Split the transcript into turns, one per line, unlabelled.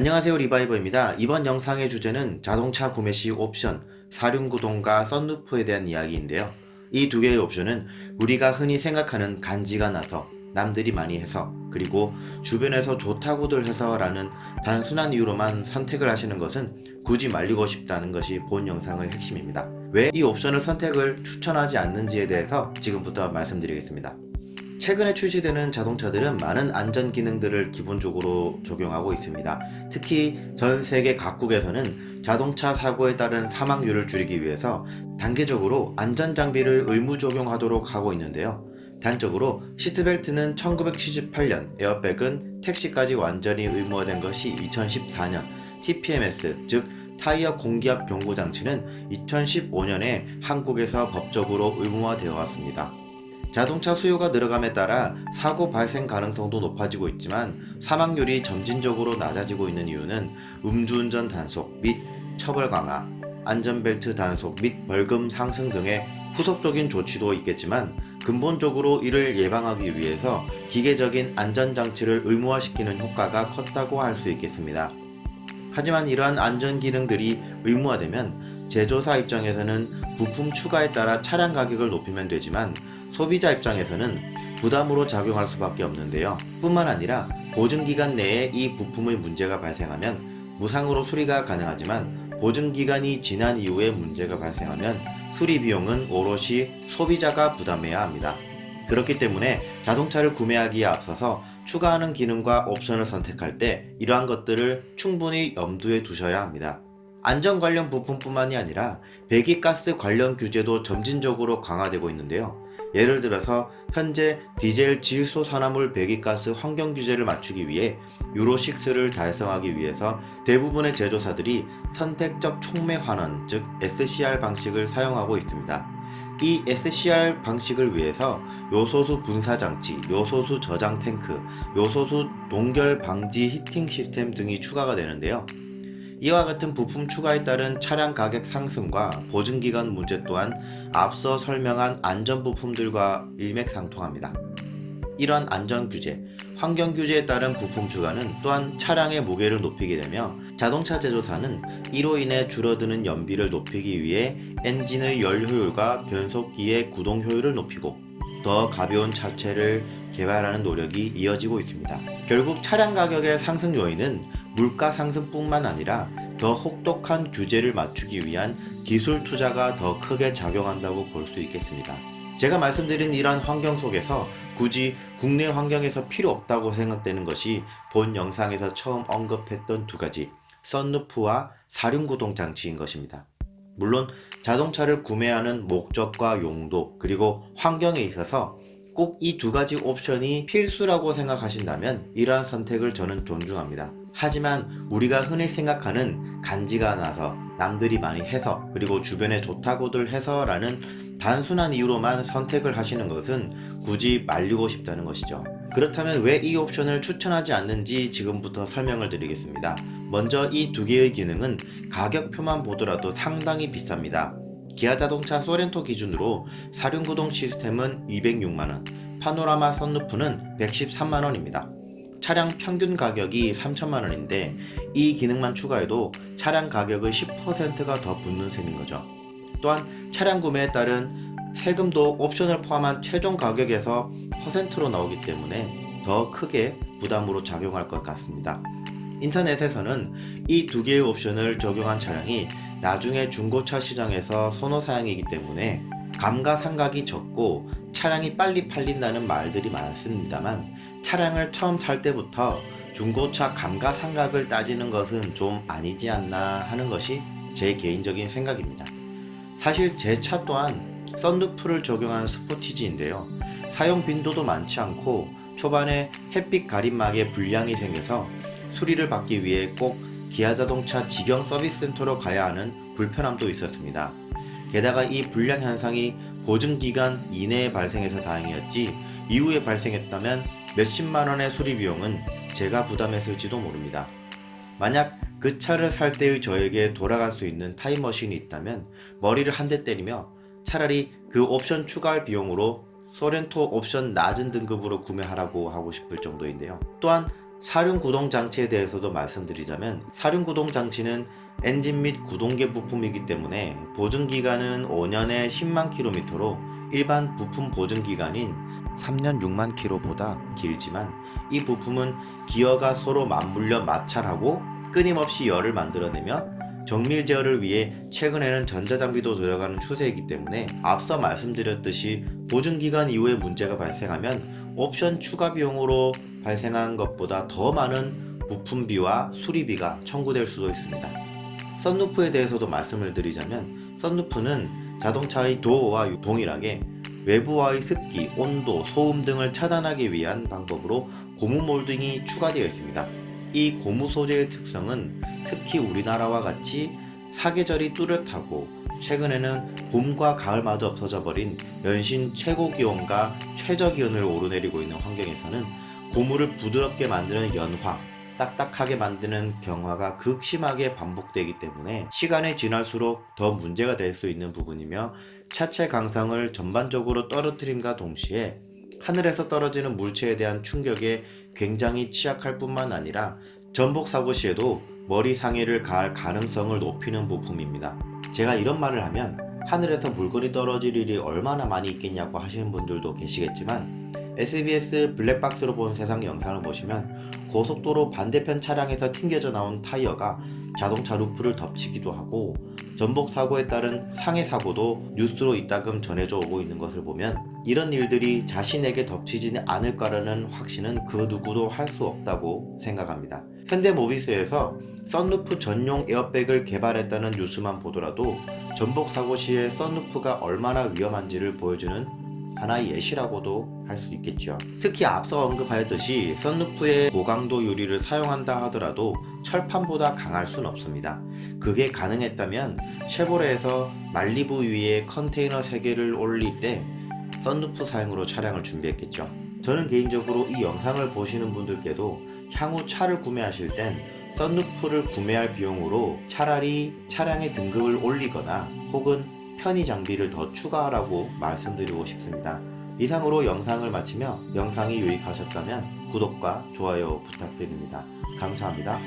안녕하세요, 리바이버입니다. 이번 영상의 주제는 자동차 구매 시 옵션, 사륜구동과 썬루프에 대한 이야기인데요. 이 두 개의 옵션은 우리가 흔히 생각하는 간지가 나서, 남들이 많이 해서, 그리고 주변에서 좋다고들 해서 라는 단순한 이유로만 선택을 하시는 것은 굳이 말리고 싶다는 것이 본 영상의 핵심입니다. 왜 이 옵션을 선택을 추천하지 않는지에 대해서 지금부터 말씀드리겠습니다. 최근에 출시되는 자동차들은 많은 안전 기능들을 기본적으로 적용하고 있습니다. 특히 전 세계 각국에서는 자동차 사고에 따른 사망률을 줄이기 위해서 단계적으로 안전 장비를 의무 적용하도록 하고 있는데요. 단적으로 시트벨트는 1978년, 에어백은 택시까지 완전히 의무화된 것이 2014년, TPMS 즉 타이어 공기압 경고 장치는 2015년에 한국에서 법적으로 의무화되어 왔습니다. 자동차 수요가 늘어감에 따라 사고 발생 가능성도 높아지고 있지만 사망률이 점진적으로 낮아지고 있는 이유는 음주운전 단속 및 처벌 강화, 안전벨트 단속 및 벌금 상승 등의 후속적인 조치도 있겠지만 근본적으로 이를 예방하기 위해서 기계적인 안전장치를 의무화시키는 효과가 컸다고 할 수 있겠습니다. 하지만 이러한 안전 기능들이 의무화되면 제조사 입장에서는 부품 추가에 따라 차량 가격을 높이면 되지만 소비자 입장에서는 부담으로 작용할 수밖에 없는데요. 뿐만 아니라 보증기간 내에 이 부품의 문제가 발생하면 무상으로 수리가 가능하지만 보증기간이 지난 이후에 문제가 발생하면 수리 비용은 오롯이 소비자가 부담해야 합니다. 그렇기 때문에 자동차를 구매하기에 앞서서 추가하는 기능과 옵션을 선택할 때 이러한 것들을 충분히 염두에 두셔야 합니다. 안전 관련 부품뿐만이 아니라 배기가스 관련 규제도 점진적으로 강화되고 있는데요. 예를 들어서 현재 디젤 질소 산화물 배기가스 환경 규제를 맞추기 위해 유로6를 달성하기 위해서 대부분의 제조사들이 선택적 촉매 환원 즉 SCR 방식을 사용하고 있습니다. 이 SCR 방식을 위해서 요소수 분사 장치, 요소수 저장 탱크, 요소수 동결 방지 히팅 시스템 등이 추가가 되는데요. 이와 같은 부품 추가에 따른 차량 가격 상승과 보증기간 문제 또한 앞서 설명한 안전 부품들과 일맥상통합니다. 이러한 안전 규제, 환경 규제에 따른 부품 추가는 또한 차량의 무게를 높이게 되며 자동차 제조사는 이로 인해 줄어드는 연비를 높이기 위해 엔진의 열 효율과 변속기의 구동 효율을 높이고 더 가벼운 차체를 개발하는 노력이 이어지고 있습니다. 결국 차량 가격의 상승 요인은 물가 상승뿐만 아니라 더 혹독한 규제를 맞추기 위한 기술 투자가 더 크게 작용한다고 볼 수 있겠습니다. 제가 말씀드린 이러한 환경 속에서 굳이 국내 환경에서 필요 없다고 생각되는 것이 본 영상에서 처음 언급했던 두 가지 썬루프와 사륜구동 장치인 것입니다. 물론 자동차를 구매하는 목적과 용도 그리고 환경에 있어서 꼭 이 두 가지 옵션이 필수라고 생각하신다면 이러한 선택을 저는 존중합니다. 하지만 우리가 흔히 생각하는 간지가 나서 남들이 많이 해서 그리고 주변에 좋다고들 해서 라는 단순한 이유로만 선택을 하시는 것은 굳이 말리고 싶다는 것이죠. 그렇다면 왜 이 옵션을 추천하지 않는지 지금부터 설명을 드리겠습니다. 먼저 이 두 개의 기능은 가격표만 보더라도 상당히 비쌉니다. 기아 자동차 소렌토 기준으로 사륜구동 시스템은 206만원, 파노라마 썬루프는 113만원입니다. 차량 평균 가격이 3천만원인데 이 기능만 추가해도 차량 가격의 10%가 더 붙는 셈인 거죠. 또한 차량 구매에 따른 세금도 옵션을 포함한 최종 가격에서 퍼센트로 나오기 때문에 더 크게 부담으로 작용할 것 같습니다. 인터넷에서는 이 두 개의 옵션을 적용한 차량이 나중에 중고차 시장에서 선호 사양이기 때문에 감가상각이 적고 차량이 빨리 팔린다는 말들이 많습니다만 차량을 처음 살 때부터 중고차 감가상각을 따지는 것은 좀 아니지 않나 하는 것이 제 개인적인 생각입니다. 사실 제 차 또한 썬루프를 적용한 스포티지인데요. 사용 빈도도 많지 않고 초반에 햇빛 가림막에 불량이 생겨서 수리를 받기 위해 꼭 기아자동차 직영 서비스센터로 가야 하는 불편함도 있었습니다. 게다가 이 불량 현상이 보증기간 이내에 발생해서 다행이었지 이후에 발생했다면 몇십만원의 수리 비용은 제가 부담했을지도 모릅니다. 만약 그 차를 살 때의 저에게 돌아갈 수 있는 타임머신이 있다면 머리를 한 대 때리며 차라리 그 옵션 추가할 비용으로 소렌토 옵션 낮은 등급으로 구매하라고 하고 싶을 정도인데요. 또한 사륜 구동 장치에 대해서도 말씀드리자면, 사륜 구동 장치는 엔진 및 구동계 부품이기 때문에 보증 기간은 5년에 10만 킬로미터로 일반 부품 보증 기간인 3년 6만 킬로보다 길지만, 이 부품은 기어가 서로 맞물려 마찰하고 끊임없이 열을 만들어내며 정밀 제어를 위해 최근에는 전자장비도 들어가는 추세이기 때문에, 앞서 말씀드렸듯이 보증기간 이후에 문제가 발생하면 옵션 추가 비용으로 발생한 것보다 더 많은 부품비와 수리비가 청구될 수도 있습니다. 썬루프에 대해서도 말씀을 드리자면, 썬루프는 자동차의 도어와 동일하게 외부와의 습기, 온도, 소음 등을 차단하기 위한 방법으로 고무 몰딩이 추가되어 있습니다. 이 고무 소재의 특성은 특히 우리나라와 같이 사계절이 뚜렷하고 최근에는 봄과 가을마저 없어져 버린 연신 최고 기온과 최저 기온을 오르내리고 있는 환경에서는 고무를 부드럽게 만드는 연화, 딱딱하게 만드는 경화가 극심하게 반복되기 때문에 시간이 지날수록 더 문제가 될 수 있는 부분이며, 차체 강성을 전반적으로 떨어뜨림과 동시에 하늘에서 떨어지는 물체에 대한 충격에 굉장히 취약할 뿐만 아니라 전복 사고 시에도 머리 상해를 가할 가능성을 높이는 부품입니다. 제가 이런 말을 하면 하늘에서 물건이 떨어질 일이 얼마나 많이 있겠냐고 하시는 분들도 계시겠지만, SBS 블랙박스로 본 세상 영상을 보시면 고속도로 반대편 차량에서 튕겨져 나온 타이어가 자동차 루프를 덮치기도 하고, 전복 사고에 따른 상해 사고도 뉴스로 이따금 전해져 오고 있는 것을 보면, 이런 일들이 자신에게 덮치지는 않을 거라는 확신은 그 누구도 할 수 없다고 생각합니다. 현대모비스에서 썬루프 전용 에어백을 개발했다는 뉴스만 보더라도 전복 사고 시에 썬루프가 얼마나 위험한지를 보여주는 하나의 예시라고도 할 수 있겠죠. 특히 앞서 언급하였듯이 썬루프에 고강도 유리를 사용한다 하더라도 철판보다 강할 순 없습니다. 그게 가능했다면 쉐보레에서 말리부 위에 컨테이너 3개를 올릴 때 썬루프 사용으로 차량을 준비했겠죠. 저는 개인적으로 이 영상을 보시는 분들께도 향후 차를 구매하실 땐 썬루프를 구매할 비용으로 차라리 차량의 등급을 올리거나 혹은 편의 장비를 더 추가하라고 말씀드리고 싶습니다. 이상으로 영상을 마치며, 영상이 유익하셨다면 구독과 좋아요 부탁드립니다. 감사합니다.